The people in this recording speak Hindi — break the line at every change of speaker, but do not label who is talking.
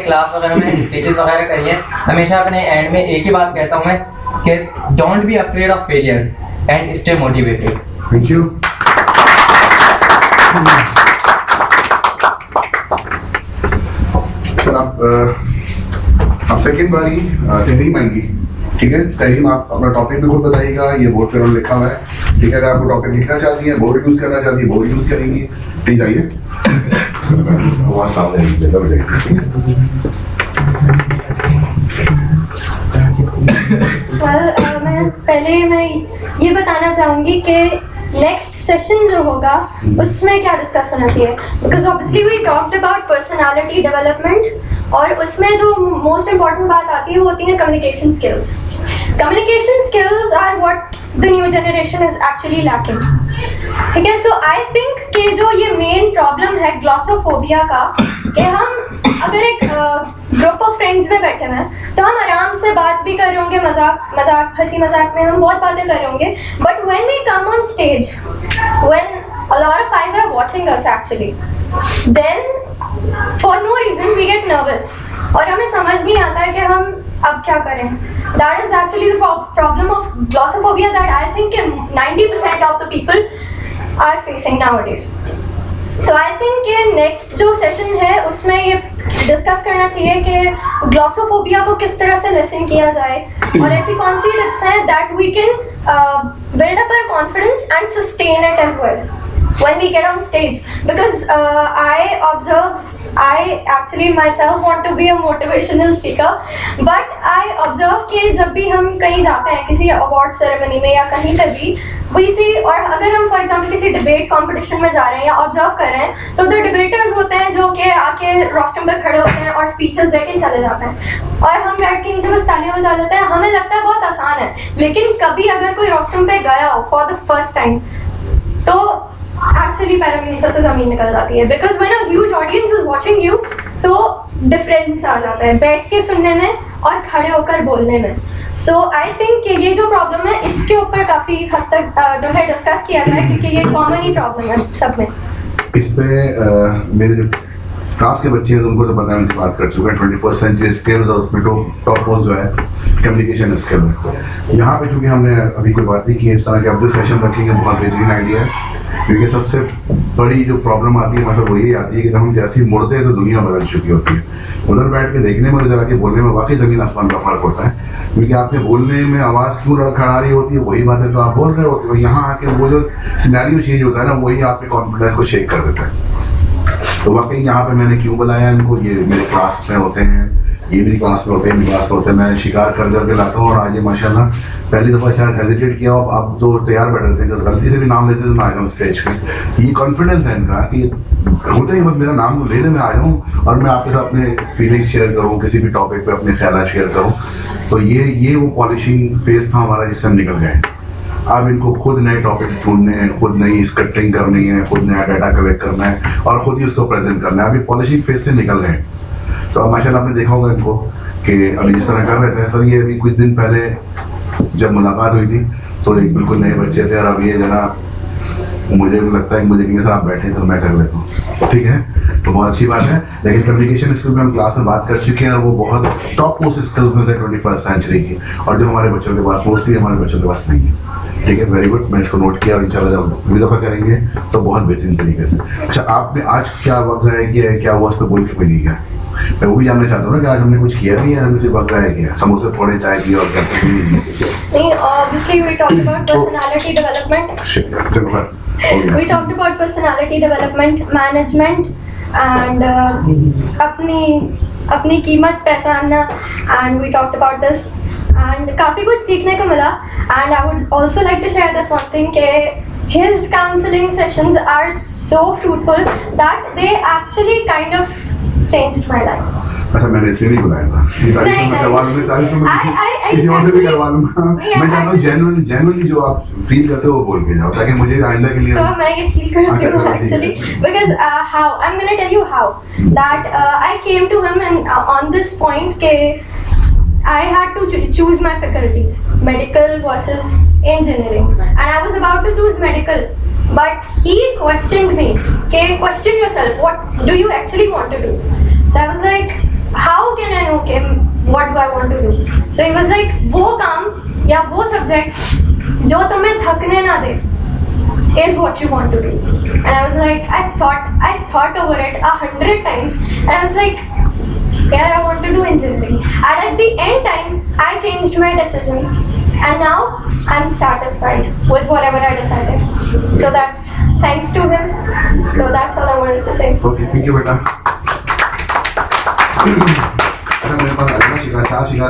क्लास वगैरह में स्पीचेस वगैरह करी है, हमेशा अपने एंड में एक ही बात कहता हूँ मैं कि don't be afraid of failures and stay motivated.
Thank you. आप सेकंड बारी तहरीम आएंगी, ठीक है? तहरीम आप अपना टॉपिक भी खुद बताइएगा, ये बोर्ड पे लिखा हुआ है, ठीक है? अगर आपको टॉपिक लिखना चाहती है, बोर्ड यूज करना चाहती है, बोर्ड यूज करेंगी। प्लीज आइए। आवाज सामने
मैं ये बताना चाहूंगी कि नेक्स्ट सेशन जो होगा उसमें क्या डिस्कस होना चाहिए, because obviously we talked about personality development और उसमें जो मोस्ट इम्पॉर्टेंट बात आती है वो होती है communication skills. Communication skills are what the new generation is actually lacking. ठीक है, so I think कि जो ये मेन प्रॉब्लम है ग्लॉसोफोबिया का, कि हम अगर एक ग्रुप ऑफ फ्रेंड्स में बैठे हैं तो हम आराम से बात भी कर रहे होंगे, मजाक हंसी मजाक में हम बहुत बातें कर रहे होंगे, but when we come on stage, when a lot of eyes are watching us actually, then for no reason we get nervous और हमें समझ नहीं आता है कि हम अब क्या करें। That is actually the problem of glossophobia that I think 90% of the people are facing nowadays. So I think कि next जो session है उसमें ये डिस्कस करना चाहिए कि ग्लॉसोफोबिया को किस तरह से लेसन किया जाए और ऐसी कौन सी टिप्स हैं that we can build up our confidence and sustain it as well when we get on stage, because I actually myself want to be a motivational speaker, but I observe कि जब भी हम कहीं जाते हैं किसी अवार्ड सेरेमनी में या कहीं पे भी we see, और अगर हम फॉर एग्जांपल किसी डिबेट कंपटीशन में जा रहे हैं या ऑब्जर्व कर रहे हैं तो द डिबेटर्स होते हैं जो कि आके रोस्टम पे खड़े होते हैं और स्पीचेस देके चले जाते हैं और हम बैठ के नीचे बस तालियां बजा लेते हैं। हमें लगता है बहुत आसान है, लेकिन कभी अगर कोई रोस्टम पे गया हो फॉर द फर्स्ट टाइम तो एक्चुअली पैरों के नीचे से जमीन निकल जाती है, because when a huge audience is watching you तो डिफरेंस आ जाता है बैठ के सुनने में और खड़े होकर बोलने में। सो आई थिंक कि ये जो प्रॉब्लम है इसके ऊपर काफी हद तक जो है डिस्कस किया जाए, क्योंकि ये कॉमन ही प्रॉब्लम है सब में।
इस पे मेरे जो क्लास के बच्चे हैं उनको तो पता है, उनसे बात कर चुके हैं 21st सेंचुरी स्किल्स और उसमें टॉप पोस्ट जो है कम्युनिकेशन स्किल्स। यहाँ पे चूंकि हमने अभी कोई बात नहीं की, इस तरह के अब जो सेशन रखेंगे बहुत बेहतरीन आइडिया है, क्योंकि सबसे बड़ी जो प्रॉब्लम आती है मतलब वो यही आती है कि जब हम जैसे ही मुड़ते हैं तो दुनिया बदल चुकी होती है। उधर बैठ के देखने में जरा के बोलने में वाकई जमीन आसमान का फर्क होता है, क्योंकि आपके बोलने में आवाज़ क्यों लड़खड़ा रही होती है वही बातें तो आप बोल रहे होते हो, यहाँ आके वो जो सिनेरियो चेंज होता है ना वही आपके कॉन्फिडेंस को शेक कर देता है। तो वाकई यहाँ पे मैंने क्यों बुलाया इनको, ये मेरे क्लास में होते हैं, ये मेरी क्लास में होते हैं, मेरी क्लास में होते हैं, मैं शिकार कर करके लाता हूँ और आज ये माशाल्लाह पहली दफ़ा शायद हेजिटेट किया और आप तो तैयार बैठे थे, गलती से भी नाम लेते थे मैं आ जाऊँ स्टेज पे। ये कॉन्फिडेंस है इनका कि होते ही बस मेरा नाम ले दे मैं आ जाऊँ और मैं आपके साथ अपने फीलिंग्स शेयर करूँ, किसी भी टॉपिक पे अपने ख्याल शेयर करूँ। तो ये वो पॉलिशिंग फेज था हमारा जिससे हम निकल गए। अब इनको खुद नए टॉपिक्स ढूंढने हैं, खुद नई स्क्रिप्टिंग करनी है, खुद नया डाटा कलेक्ट करना है और खुद ही उसको प्रेजेंट करना है। अभी पॉलिशिंग फेज से निकल गए। तो अब माशाल्लाह आपने देखा होगा इनको कि अभी जिस तरह कर रहे थे सर, ये अभी कुछ दिन पहले जब मुलाकात हुई थी तो एक बिल्कुल नए बच्चे थे और अब ये जना मुझे लगता है कि मुझे नहीं सर आप बैठे तो मैं कर लेता हूँ, ठीक है? तो बहुत अच्छी बात है। लेकिन कम्युनिकेशन स्किल में हम क्लास में बात कर चुके हैं और वो बहुत टॉप मोस्ट स्किल्स में से 21st सेंचुरी की, और जो हमारे बच्चों के पास मोस्टली हमारे बच्चों के पास नहीं है। ठीक है, वेरी गुड, मैं इसको नोट किया और इंशाल्लाह जब अगली दफ़ा करेंगे तो बहुत बेहतरीन तरीके से। अच्छा, आपने आज क्या वक्त ज़ाया किया है, क्या हुआ उस पर बोल के कोई नहीं गया? मैं वो भी जानना चाहता हूँ ना कि आज हमने कुछ किया नहीं है, हमने सिर्फ वक्त ज़ाया किया, समोसे थोड़े चाय पिए और क्या
नहीं। Obviously we talked about personality development, we talked about personality development, management and अपनी कीमत पहचानना, and we talked about this and काफ़ी कुछ सीखने को मिला। and I would also like to share this one thing कि his counseling sessions are so fruitful that they actually kind of changed my life.
अच्छा, मैंने इसलिए नहीं बुलाया था, तारीफ मैं करवा लूँगा, तारीफ तो मैं किसी और से भी करवा लूँगा। मैं चाहता हूँ जेन्युइनली जो आप फील करते हो वो बोल के जाओ, ताकि मुझे आइंदा के लिए।
तो मैं ये फील करती हूँ actually, because how I'm gonna tell you how that I came to him and on this point के I had to choose my faculties, medical versus engineering, and I was about to choose medical, but he questioned me, okay, question yourself, what do you actually want to do? So I was like, how do I want to do? So he was like, वो काम या वो subject जो तुम्हें थकने ना दे is what you want to do. And I was like, I thought over it 100 times, and I was like, yeah, I want to do engineering. And at the end time, I changed my decision, and now I'm satisfied with whatever I decided. So that's thanks to him. So that's all I wanted to say.
Okay thank you बेटा अच्छा मेरे पास अगला शिकार 4 शिकार